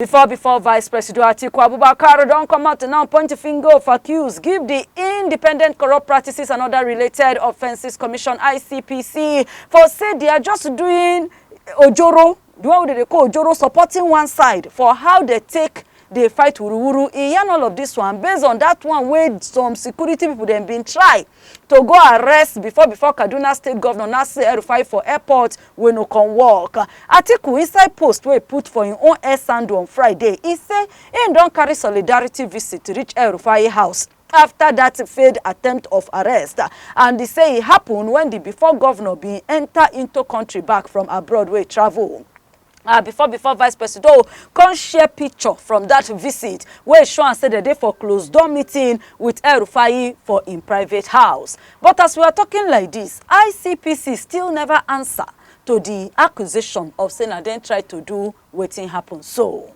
Before Vice President Atiku Abubakar don't come out and now point a finger of accuse, give the Independent Corrupt Practices and Other Related Offences Commission ICPC for say they are just doing ojoro, the one they call ojoro, supporting one side for how they take the fight wuru-wuru. In all of this one, based on that one where some security people then been try to go arrest before Kaduna State Governor Nasir El-Rufai for airport we no can walk. Atiku inside post where he put for his own air sand on Friday, he say he don't carry solidarity visit to reach El-Rufai house after that failed attempt of arrest, and they say it happened when the before governor be enter into country back from abroad where he travel. Before Vice President come share picture from that visit where Sean said the day for closed door meeting with El-Rufai for in private house. But as we are talking like this, ICPC still never answer to the accusation of saying they try to do wetin happen so.